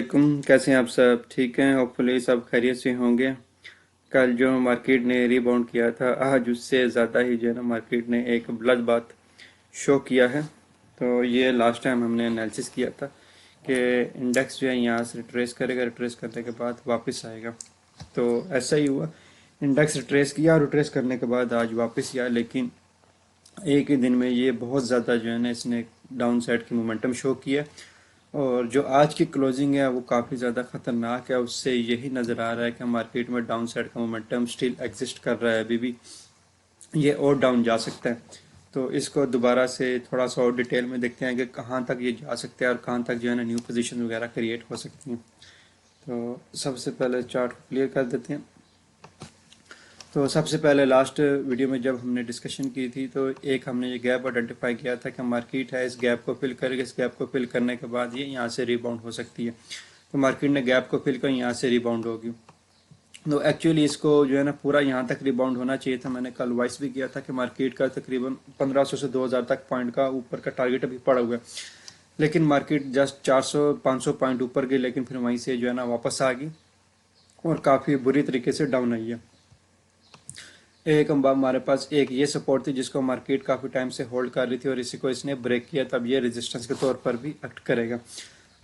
वालेकुम। कैसे हैं आप? सब ठीक हैं? होपफुली सब खैरियत से होंगे। कल जो मार्केट ने रीबाउंड किया था, आज उससे ज़्यादा ही जो है ना मार्केट ने एक ब्लड बाथ शो किया है। तो ये लास्ट टाइम हमने एनालिसिस किया था कि इंडेक्स जो है यहाँ से रिट्रेस करेगा, रिट्रेस करने के बाद वापस आएगा। तो ऐसा ही हुआ, इंडेक्स रिट्रेस किया और रिट्रेस करने के बाद आज वापस आया, लेकिन एक ही दिन में ये बहुत ज़्यादा जो है ना इसने डाउन साइड की मोमेंटम शो किया। और जो आज की क्लोजिंग है वो काफ़ी ज़्यादा ख़तरनाक है। उससे यही नज़र आ रहा है कि मार्केट में डाउन साइड का मोमेंटम स्टिल एग्जिस्ट कर रहा है। अभी भी ये और डाउन जा सकता है। तो इसको दोबारा से थोड़ा सा और डिटेल में देखते हैं कि कहाँ तक ये जा सकता है और कहाँ तक जो है ना न्यू पोजीशन वगैरह क्रिएट हो सकती हैं। तो सबसे पहले चार्ट को क्लियर कर देते हैं। तो सबसे पहले लास्ट वीडियो में जब हमने डिस्कशन की थी तो एक हमने ये गैप आइडेंटिफाई किया था कि मार्केट है, इस गैप को फिल करेगा। इस गैप को फिल करने के बाद ये यहाँ से रिबाउंड हो सकती है। तो मार्केट ने गैप को फिल कर यहाँ से रिबाउंड होगी। तो एक्चुअली इसको जो है ना पूरा यहाँ तक रिबाउंड होना चाहिए था। मैंने कल वॉइस भी किया था कि मार्केट का तकरीबन 1500 से 2000 तक पॉइंट का ऊपर का टारगेट अभी पड़ा हुआ है, लेकिन मार्केट जस्ट 400-500 पॉइंट ऊपर गई, लेकिन फिर वहीं से जो है ना वापस आ गई और काफ़ी बुरी तरीके से डाउन आई है। एक हमारे पास एक ये सपोर्ट थी जिसको मार्केट काफ़ी टाइम से होल्ड कर रही थी और इसी को इसने ब्रेक किया, तब ये रेजिस्टेंस के तौर पर भी एक्ट करेगा।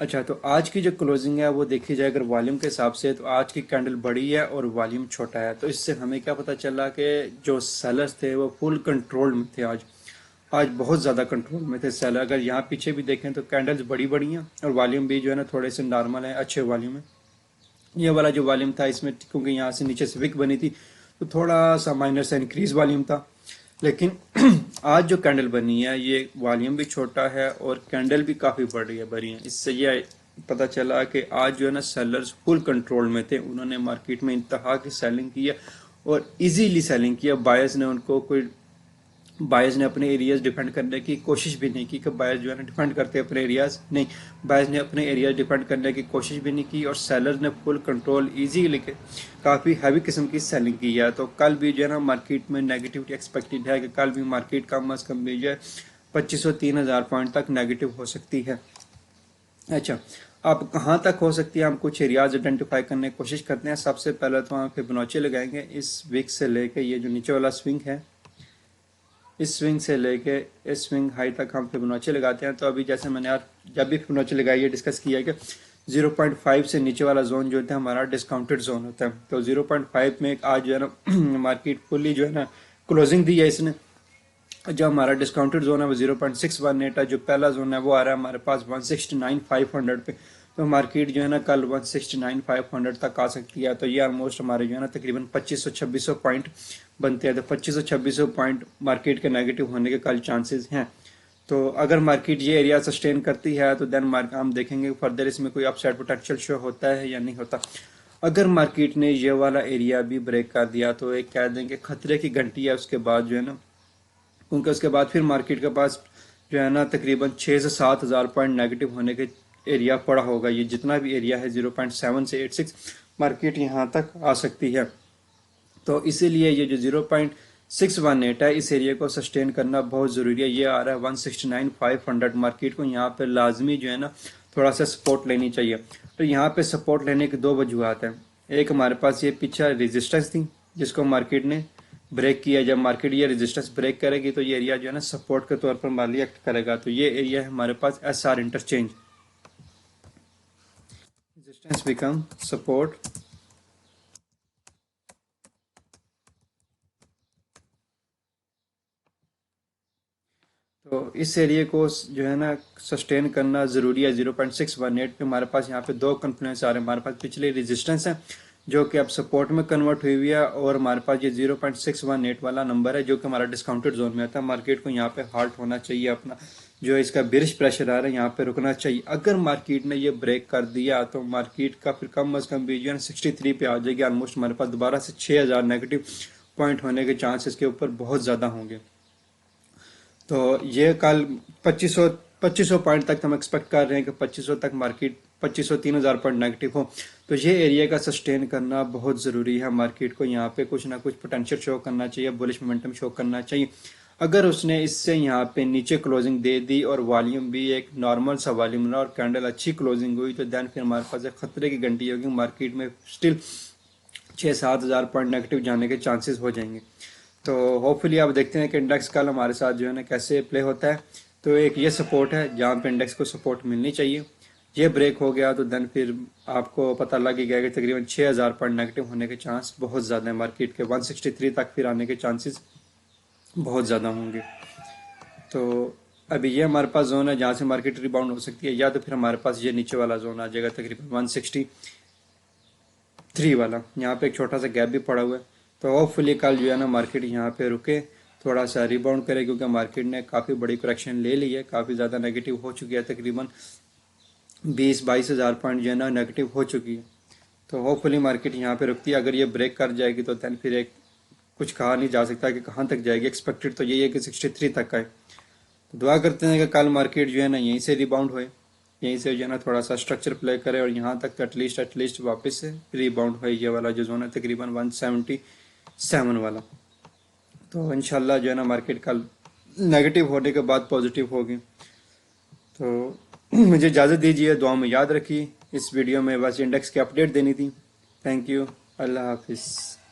अच्छा, तो आज की जो क्लोजिंग है वो देखी जाए अगर वॉल्यूम के हिसाब से, तो आज की कैंडल बड़ी है और वॉल्यूम छोटा है। तो इससे हमें क्या पता चला कि जो सेलर्स थे वो फुल कंट्रोल में थे। आज बहुत ज़्यादा कंट्रोल में थे सेलर। अगर यहाँ पीछे भी देखें तो कैंडल्स बड़ी बड़ी हैं और वॉल्यूम भी जो है ना थोड़े से नॉर्मल है, अच्छे वॉल्यूम है। ये वाला जो वॉल्यूम था इसमें, क्योंकि यहाँ से नीचे से विक बनी थी तो थोड़ा सा माइनर सा इंक्रीज वॉल्यूम था। लेकिन आज जो कैंडल बनी है ये वॉल्यूम भी छोटा है और कैंडल भी काफ़ी बड़ी है। इससे ये पता चला कि आज जो है ना सेलर्स फुल कंट्रोल में थे। उन्होंने मार्केट में इंतहा की सेलिंग की है और इजीली सेलिंग किया। बायर्स ने उनको कोई बायर्स ने अपने एरियाज डिफेंड करने की कोशिश भी नहीं की कि बायर्स जो है ना डिफेंड करते अपने एरियाज, नहीं, बायर्स ने अपने एरियाज डिफेंड करने की कोशिश भी नहीं की और सेलर्स ने फुल कंट्रोल इजी लेके काफ़ी हैवी किस्म की सेलिंग की है। तो कल भी जो है ना मार्केट में नेगेटिविटी एक्सपेक्टेड है कि कल भी मार्केट कम अज़ कम भी जो है 2500-3000 पॉइंट तक नेगेटिव हो सकती है। अच्छा, अब कहाँ तक हो सकती है, हम कुछ एरियाज आइडेंटिफाई करने की कोशिश करते हैं। सबसे पहले तो हम फिबोनाची लगाएंगे। इस वीक से लेके ये जो नीचे वाला स्विंग है, इस स्विंग से लेके इस स्विंग हाई तक हम फिबोनाची लगाते हैं। तो अभी जैसे मैंने यार जब भी फिबोनाची लगाई है डिस्कस किया है कि 0.5 से नीचे वाला जोन जो होता है हमारा डिस्काउंटेड जोन होता है। तो 0.5 में आज जो है ना मार्केट फुल्ली जो है ना क्लोजिंग दी है इसने। जो हमारा डिस्काउंटेड जोन है वो 0.618 है। जो पहला जोन है वो आ रहा है हमारे पास 169,500 पे। तो मार्केट जो है ना कल 169,500 तक आ सकती है। तो ये ऑलमोस्ट हमारे जो है ना तकरीबन 2500-2600 पॉइंट बनते हैं। तो 2500-2600 पॉइंट मार्केट के नेगेटिव होने के कल चांसेस हैं। तो अगर मार्केट ये एरिया सस्टेन करती है तो देन हम देखेंगे फर्दर इसमें कोई अपसाइड पोटेंशियल शो होता है या नहीं होता। अगर मार्केट ने ये वाला एरिया भी ब्रेक कर दिया तो एक कह देंगे खतरे की घंटी है। उसके बाद जो है ना, क्योंकि उसके बाद फिर मार्केट के पास जो है ना तकरीबन 6 से 7 हज़ार पॉइंट नेगेटिव होने के एरिया पड़ा होगा। ये जितना भी एरिया है 0.7 से 86 मार्केट यहाँ तक आ सकती है। तो इसीलिए ये जो 0.618 है इस एरिया को सस्टेन करना बहुत ज़रूरी है। ये आ रहा है 169,500। मार्केट को यहाँ पे लाजमी जो है ना थोड़ा सा सपोर्ट लेनी चाहिए। तो यहाँ पे सपोर्ट लेने की दो वजूहत हैं। एक हमारे पास ये पीछे रेजिस्टेंस थी जिसको मार्केट ने ब्रेक किया। जब मार्केट ये रेजिस्टेंस ब्रेक करेगी तो ये एरिया जो है ना सपोर्ट के तौर पर हमारे लिए एक्ट करेगा। तो ये एरिया है हमारे पास SR interchange, resistance become support. तो इस एरिया को जो है ना सस्टेन करना ज़रूरी है। 0.618 पे हमारे पास यहाँ पे दो कन्फ्लुएंस आ रहे हैं। हमारे पास पिछले रेजिस्टेंस है जो कि अब सपोर्ट में कन्वर्ट हुई है और हमारे पास ये 0.618 वाला नंबर है जो कि हमारा डिस्काउंटेड जोन में आता है। मार्केट को यहाँ पे हाल्ट होना चाहिए। अपना जो इसका बिरिश प्रेशर आ रहा है यहाँ पे रुकना चाहिए। अगर मार्केट ने ये ब्रेक कर दिया तो मार्केट का फिर कम अज़ कम भी जो है 63 पे आ जाएगी। ऑलमोस्ट हमारे पास दोबारा से 6,000 नेगेटिव पॉइंट होने के चांसेस के ऊपर बहुत ज़्यादा होंगे। तो ये कल 2500 पॉइंट तक हम एक्सपेक्ट कर रहे हैं कि 2500 तक मार्केट 2500-3000 पॉइंट नेगेटिव हो। तो ये एरिया का सस्टेन करना बहुत ज़रूरी है। मार्केट को यहाँ पे कुछ ना कुछ पोटेंशियल शो करना चाहिए, बुलिश मोमेंटम शो करना चाहिए। अगर उसने इससे यहाँ पे नीचे क्लोजिंग दे दी और वॉल्यूम भी एक नॉर्मल सा वॉल्यूम रहा और कैंडल अच्छी क्लोजिंग हुई, तो देन फिर हमारे पास एक खतरे की घंटी होगी, मार्केट में स्टिल 6-7 हज़ार पॉइंट नेगेटिव जाने के चांसेस हो जाएंगे। तो होपफुली आप देखते हैं कि इंडेक्स कल हमारे साथ जो है ना कैसे प्ले होता है। तो एक ये सपोर्ट है जहाँ पे इंडेक्स को सपोर्ट मिलनी चाहिए, ये ब्रेक हो गया तो देन फिर आपको पता लग ही गया कि तकरीबन 6,000 पॉइंट नेगेटिव होने के चांस बहुत ज़्यादा है, मार्केट के 163 तक फिर आने के चांसेस बहुत ज़्यादा होंगे। तो अभी ये हमारे पास जोन है जहाँ से मार्केट रिबाउंड हो सकती है, या तो फिर हमारे पास ये नीचे वाला जोन आ जाएगा तकरीबन 163 वाला, यहाँ पे एक छोटा सा गैप भी पड़ा हुआ है। तो होपफुली कल जो है ना मार्केट यहाँ पे रुके, थोड़ा सा रिबाउंड करे, क्योंकि मार्केट ने काफ़ी बड़ी करेक्शन ले ली है, काफ़ी ज़्यादा नेगेटिव हो चुकी है, तकरीबन 20-22 हज़ार पॉइंट जो है ना नेगेटिव हो चुकी है। तो होपफुली मार्केट यहाँ पे रुकती है, अगर ये ब्रेक कर जाएगी तो दैन फिर एक कुछ कहा नहीं जा सकता कि कहाँ तक जाएगी, एक्सपेक्टेड तो यही है कि 63 तक का है। तो दुआ करते हैं कि कल मार्केट जो है ना यहीं से रिबाउंड होए, यहीं से जो है ना थोड़ा सा स्ट्रक्चर प्ले करे और यहाँ तक एटलीस्ट वापस से रिबाउंड हो, ये वाला जो जोन है तकरीबन 177 वाला। तो इंशाल्लाह जो है ना मार्केट कल नेगेटिव होने के बाद पॉजिटिव होगी। तो मुझे इजाज़त दीजिए, दुआ में याद रखिए। इस वीडियो में बस इंडेक्स की अपडेट देनी थी। थैंक यू, अल्लाह हाफिज़।